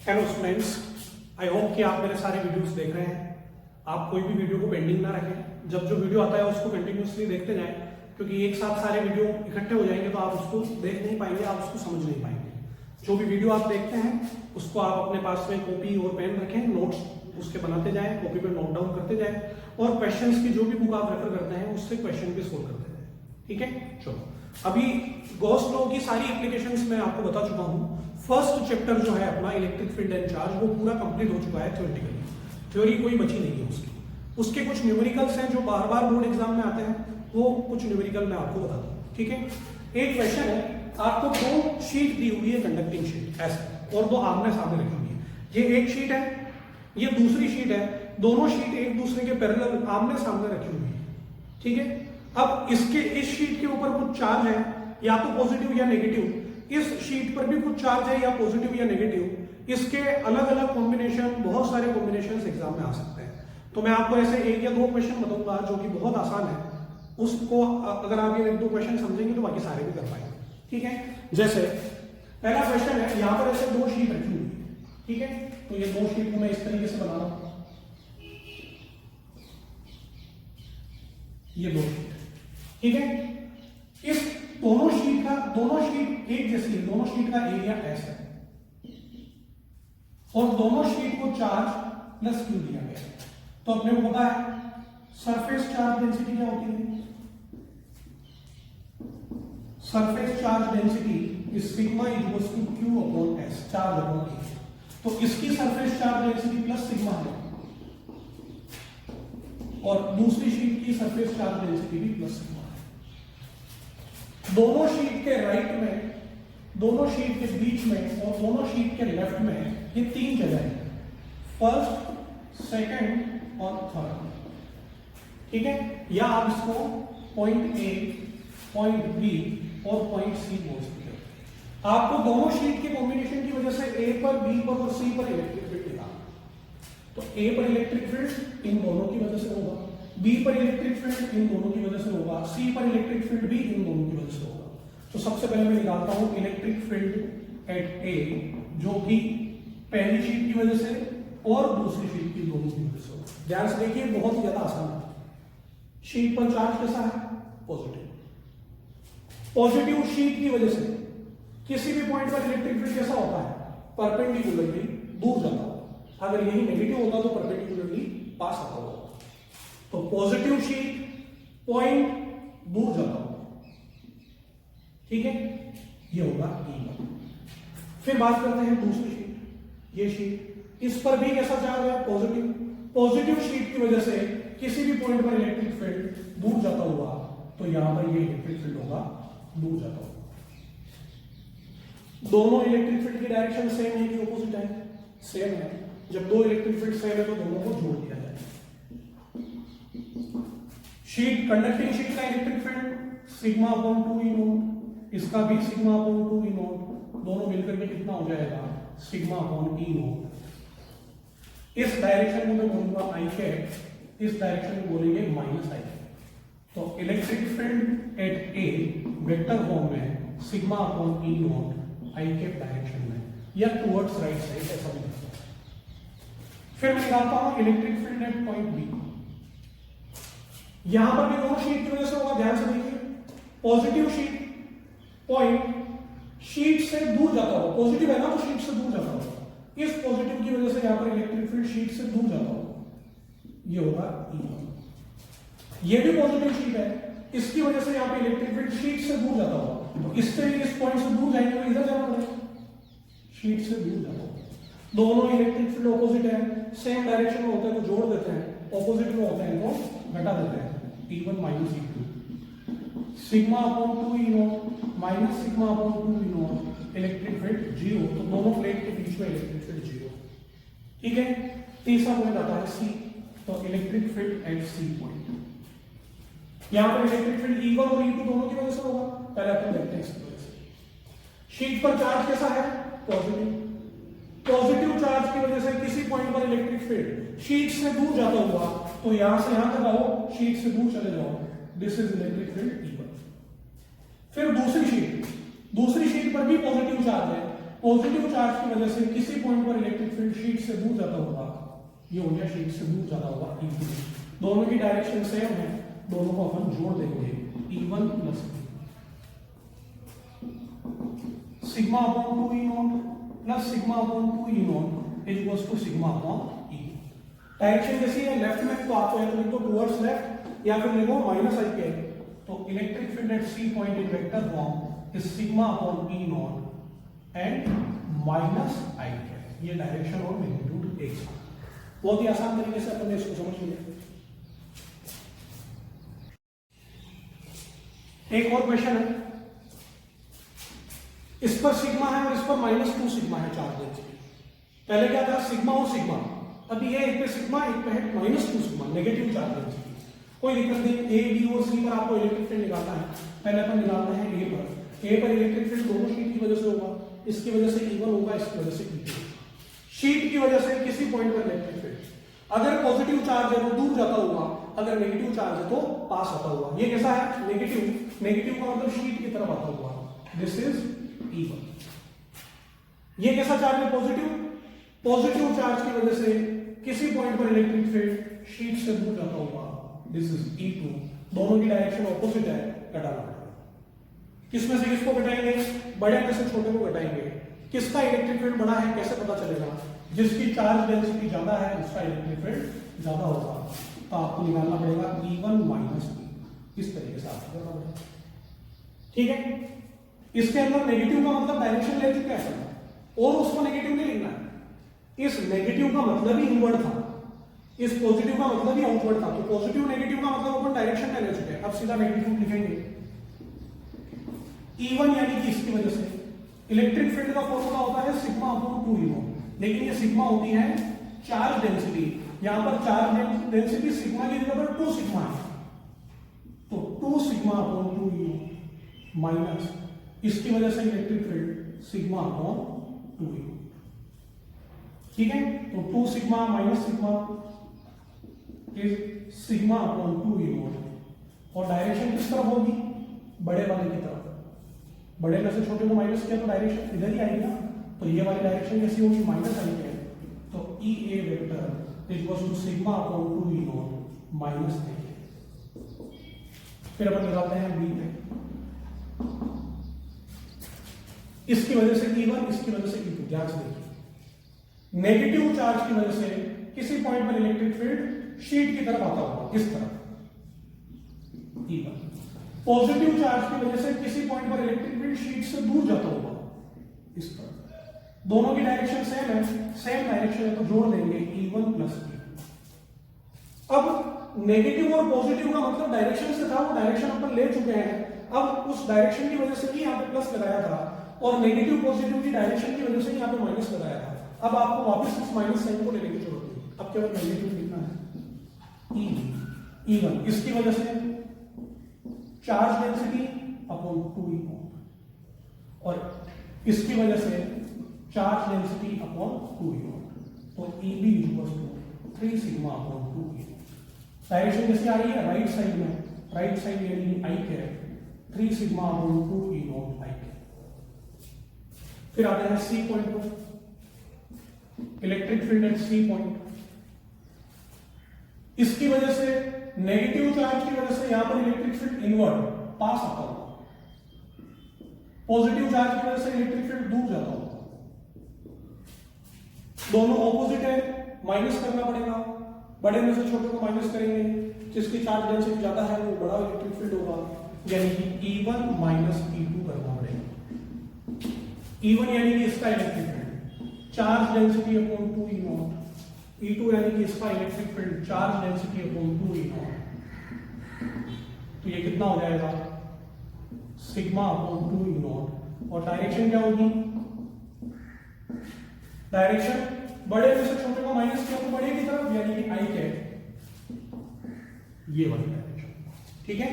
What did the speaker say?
Hello students, I hope कि आप मेरे सारे वीडियोस देख रहे हैं। आप कोई भी वीडियो को पेंडिंग ना रखें, जब जो वीडियो आता है उसको कंटिन्यूसली देखते जाएं, क्योंकि एक साथ सारे वीडियो इकट्ठे हो जाएंगे तो आप उसको देख नहीं पाएंगे, आप उसको समझ नहीं पाएंगे। जो भी वीडियो आप देखते हैं उसको आप अपने पास में कॉपी और पेन रखें, नोट्स उसके बनाते जाएं, कॉपी पे नोट डाउन करते जाएं और क्वेश्चंस की जो भी बुक आप रेफर करते हैं उससे क्वेश्चन भी सोल्व करते जाएं। ठीक है, चलो अभी गॉस लॉ की सारी एप्लीकेशंस मैं आपको बता चुका हूं। फर्स्ट चैप्टर जो है अपना इलेक्ट्रिक फील्ड एंड चार्ज वो पूरा कंप्लीट हो चुका है थ्योरेटिकली, थ्योरी कोई बची नहीं है उसकी। उसके कुछ न्यूमेरिकल्स हैं जो बार बार बोर्ड एग्जाम में आते हैं, वो कुछ न्यूमेरिकल मैं आपको बता दूं। ठीक है, एक क्वेश्चन है, आपको दो शीट दी हुई है, कंडक्टिंग शीट ऐसे, और दो आमने सामने रखी हुई है। ये एक शीट है, ये दूसरी शीट है, दोनों शीट एक दूसरे के पैरेलल आमने सामने रखी हुई है। ठीक है, अब इसके इस शीट के ऊपर कुछ चार्ज है, या तो पॉजिटिव या नेगेटिव, इस शीट पर भी कुछ चार्ज है या पॉजिटिव या नेगेटिव। इसके अलग अलग कॉम्बिनेशन, बहुत सारे कॉम्बिनेशन एग्जाम में आ सकते हैं। तो मैं आपको ऐसे एक या दो क्वेश्चन बताऊंगा जो कि बहुत आसान है, उसको अगर आप ये एक दो क्वेश्चन समझेंगे तो बाकी सारे भी कर पाएंगे। ठीक है, जैसे पहला क्वेश्चन है, यहां पर ऐसे दो शीट रखी हुई है। ठीक है, तो ये दो शीट को मैं इस तरीके से बना रहा हूं, ये दो शीट। ठीक है, इस दोनों शीट एक जैसी है, दोनों शीट का एरिया एस है और दोनों शीट को चार्ज प्लस क्यू दिया गया है। तो अपने को पता है सरफेस चार्ज डेंसिटी क्या होती है, surface charge density is sigma equals to Q upon S, charge upon A. तो इसकी surface charge density plus sigma है और दूसरी शीट की सरफेस चार्ज डेंसिटी भी प्लस सिग्मा है। दोनों शीट के राइट में, दोनों शीट के बीच में और दोनों शीट के लेफ्ट में ये तीन जगह है, फर्स्ट, सेकंड और थर्ड। ठीक है, या आप इसको पॉइंट ए, पॉइंट बी और पॉइंट सी बोल सकते हो। आपको दोनों शीट के कॉम्बिनेशन की वजह से ए पर, बी पर और सी पर इलेक्ट्रिक फील्ड मिला। तो ए पर इलेक्ट्रिक फील्ड इन दोनों की वजह से होगा, बी पर इलेक्ट्रिक फील्ड इन दोनों की वजह से होगा, सी पर इलेक्ट्रिक फील्ड भी इन दोनों की वजह से होगा। तो सबसे पहले मैं निकालता हूं इलेक्ट्रिक फील्ड एट ए, जो कि पहली शीट की वजह से और दूसरी शीट की दोनों की वजह से होगा। ध्यान से देखिए, बहुत ही ज्यादा आसान है। शीट पर चार्ज कैसा है, पॉजिटिव। पॉजिटिव शीट की वजह से किसी भी पॉइंट पर इलेक्ट्रिक फील्ड कैसा होता है, परपेंडिकुलरली दूर जाता होगा। अगर यही नेगेटिव होता तो परपेंडिकुलरली पास आता होगा। तो पॉजिटिव शीट पॉइंट दूर जाता होगा। ठीक है, ये होगा E1। फिर बात करते हैं दूसरी शीट, ये शीट, इस पर भी कैसा चार्ज है, पॉजिटिव। पॉजिटिव शीट की वजह से किसी भी पॉइंट पर इलेक्ट्रिक फील्ड दूर जाता हुआ, तो यहां पर ये इलेक्ट्रिक फील्ड होगा दूर जाता हुआ। दोनों इलेक्ट्रिक फील्ड की डायरेक्शन सेम है कि ऑपोजिट है, सेम है। जब दो इलेक्ट्रिक फील्ड सेम है तो दोनों को जोड़ दिया जाए। शीट, कंडक्टिंग शीट का electric field sigma upon 2 E not, इसका भी सिग्मा अपॉन 2 ई नॉट, दोनों मिलकर के कितना हो जाएगा, सिग्मा अपॉन ई नॉट। इस डायरेक्शन में मैं बोलूंगा आई कैप, इस डायरेक्शन में बोलेंगे माइनस आई कैप। तो electric field at a vector form में sigma upon E naught I cap direction में, या टुवर्ड्स राइट साइड, ऐसा भी लिख सकते हैं। फिर मैं निकालता हूं electric field at point B. यहां पर भी दोनों शीट की वजह से होगा, ध्यान से देखिए। पॉजिटिव शीट पॉइंट शीट से दूर जाता होगा, पॉजिटिव है ना तो शीट से दूर जाता होगा। इस पॉजिटिव की वजह से यहां पर इलेक्ट्रिक फील्ड शीट से दूर जाता होगा, ये होगा E1। ये भी पॉजिटिव शीट है, इसकी वजह से यहां पर इलेक्ट्रिक फील्ड शीट से दूर जाता होगा, तो इससे इस पॉइंट से दूर जाएंगे तो इधर जाना पड़ेगा, शीट से दूर जाता होगा। दोनों इलेक्ट्रिक फील्ड ऑपोजिट है, सेम डायरेक्शन में होते हैं तो जोड़ देते हैं, ऑपोजिट में होते हैं तो घटा देते हैं। E1 minus E2, sigma upon 2 E not minus sigma upon 2 E not, electric field 0। तो दोनों प्लेट के बीच में इलेक्ट्रिक फील्ड 0। ठीक है, तीसरा पॉइंट आता है सी, तो electric field at C point. यहां पर इलेक्ट्रिक फील्ड E1 और E2 दोनों की वजह से होगा, पहले अपन देखते हैं इसकी वजह से। शीट पर चार्ज कैसा है, पॉजिटिव। पॉजिटिव चार्ज की वजह से किसी पॉइंट पर इलेक्ट्रिक फील्ड शीट से दूर जाता हुआ, तो यहां से यहां तक आओ, शीट से दूर चले जाओ, this is electric field E1। फिर दूसरी शीट पर भी पॉजिटिव चार्ज है, पॉजिटिव चार्ज की वजह से किसी पॉइंट पर इलेक्ट्रिक फील्ड शीट से दूर जाता होगा, ये हो गया शीट से दूर जाता होगा E2। दोनों की डायरेक्शन सेम है, दोनों को अपन जोड़ देंगे E1 plus sigma upon 2 E0 plus sigma upon 2 E0 is equals to sigma upon E। Direction कैसी है, लेफ्ट में, तो आपको या तो लिखो टुवर्ड्स लेफ्ट या फिर लिखो माइनस आई के। तो electric field at C point in vector form is sigma upon E0 and minus I के। ये डायरेक्शन और मैग्नीट्यूड एक साथ, बहुत ही आसान तरीके से अपन ने इसको समझ लिया। एक और क्वेश्चन है, इस पर सिग्मा है और इस पर -2 सिग्मा है चार्ज डेंसिटी। पहले क्या था, सिग्मा और सिग्मा, अभी ये एक पे सिग्मा एक पे है -2 सिग्मा, नेगेटिव चार्ज डेंसिटी। कोई दिक्कत नहीं, ए बी और सी पर आपको इलेक्ट्रिक फील्ड निकालना है। पहले अपन निकालना है ए पर इलेक्ट्रिक फील्ड दोनों शीट की वजह से होगा, इसकी वजह से E1 होगा, इसकी वजह से E2। शीट की वजह से किसी पॉइंट पर इलेक्ट्रिक फील्ड, अगर पॉजिटिव चार्ज है तो दूर जाता होगा, अगर नेगेटिव चार्ज है तो पास आता होगा। ये कैसा है, नेगेटिव, नेगेटिव का मतलब शीट की तरफ आता हुआ, दिस इज E1। ये कैसा चार्ज है, पॉजिटिव, पॉजिटिव चार्ज की वजह से किसी पॉइंट पर इलेक्ट्रिक फील्ड शीट से दूर जाता होगा, दिस इज E2। दोनों की डायरेक्शन ऑपोजिट है, घटाना पड़ेगा। किसमें से किसको घटाएंगे, बड़े में से छोटे को घटाएंगे। किसका इलेक्ट्रिक फील्ड बड़ा है कैसे पता चलेगा, जिसकी चार्ज डेंसिटी ज्यादा है उसका इलेक्ट्रिक फील्ड ज्यादा होगा। तो आपको निकालना पड़ेगा E1 माइनस E, इस तरीके से आपको करना पड़ेगा, ठीक है। इसके अंदर नेगेटिव का मतलब डायरेक्शन ले चुके हैं और उसको नेगेटिव नहीं लिखना है। इस नेगेटिव का मतलब ही इनवर्ड था, इस पॉजिटिव का मतलब ही आउटवर्ड था। तो पॉजिटिव नेगेटिव का मतलब अपन डायरेक्शन में ले चुके हैं, अब सीधा नेगेटिव लिखेंगे। E1 यानी कि इसकी वजह से इलेक्ट्रिक फील्ड का फॉर्मूला होता है सिग्मा अपॉन 2 E0, लेकिन ये सिग्मा होती है चार्ज डेंसिटी। यहां पर चार्ज डेंसिटी सिग्मा की जगह पर 2 सिग्मा है, तो 2 सिग्मा अपॉन 2 E0 माइनस इसकी वजह से electric field sigma upon 2 E0, ठीक है। तो 2 sigma minus sigma is sigma upon 2 E0 और डायरेक्शन किस तरफ होगी, बड़े वाले की तरफ। बड़े में से छोटे को माइनस किया तो डायरेक्शन इधर ही आएगी ना, तो ये वाली डायरेक्शन कैसी होगी, माइनस आई है। तो EA vector equals to sigma upon 2 E0 minus A। फिर अपन निकालते हैं B पे, इसकी वजह से E1, इसकी वजह से E2। ध्यान से देखिए, नेगेटिव चार्ज की वजह से किसी पॉइंट पर इलेक्ट्रिक फील्ड शीट की तरफ आता होगा, इस तरफ E1। पॉजिटिव चार्ज की वजह से किसी पॉइंट पर इलेक्ट्रिक फील्ड शीट से दूर जाता होगा, इस तरफ। दोनों की डायरेक्शन सेम है, सेम डायरेक्शन है, तो जोड़ देंगे E1 प्लस E2। अब नेगेटिव और पॉजिटिव का मतलब डायरेक्शन से था, वो डायरेक्शन अपन ले चुके हैं। अब उस डायरेक्शन की वजह से ही यहाँ पे प्लस लगाया था और नेगेटिव पॉजिटिव की डायरेक्शन की वजह से यहाँ पे माइनस लगाया था। अब आपको वापस इस माइनस साइन को लेने की जरूरत नहीं, अब केवल नेगेटिव लिखना है E1। इसकी वजह से चार्ज डेंसिटी अपॉन 2 E0 और इसकी वजह से चार्ज डेंसिटी अपॉन 2 E0, तो EB equals to 3 sigma upon 2 E0। Direction कैसे आ रही है, राइट साइड में, राइट साइड यानी आई के 3 सिग्मा अपॉन 2 E0 आई के। फिर आते हैं सी पॉइंट पर, electric field at C point. इसकी वजह से नेगेटिव चार्ज की वजह से यहां पर इलेक्ट्रिक फील्ड इनवर्ड पास आता होगा, पॉजिटिव चार्ज की वजह से इलेक्ट्रिक फील्ड दूर जाता होगा। दोनों ऑपोजिट है, माइनस करना पड़ेगा। बड़े में से छोटे को माइनस करेंगे, जिसकी चार्ज डेंसिटी ज्यादा है वो बड़ा इलेक्ट्रिक फील्ड होगा, यानी कि E1 माइनस E2 करना पड़ेगा। E1 यानी कि इसका electric field charge density upon 2 E0, E2 यानी कि इसका electric field charge density upon 2 E0। तो ये कितना हो जाएगा, सिग्मा अपॉन 2 E0। और डायरेक्शन क्या होगी, डायरेक्शन बड़े में से छोटे को माइनस किया तो बड़े की तरफ, यानी कि आई के ये वाली डायरेक्शन, ठीक है।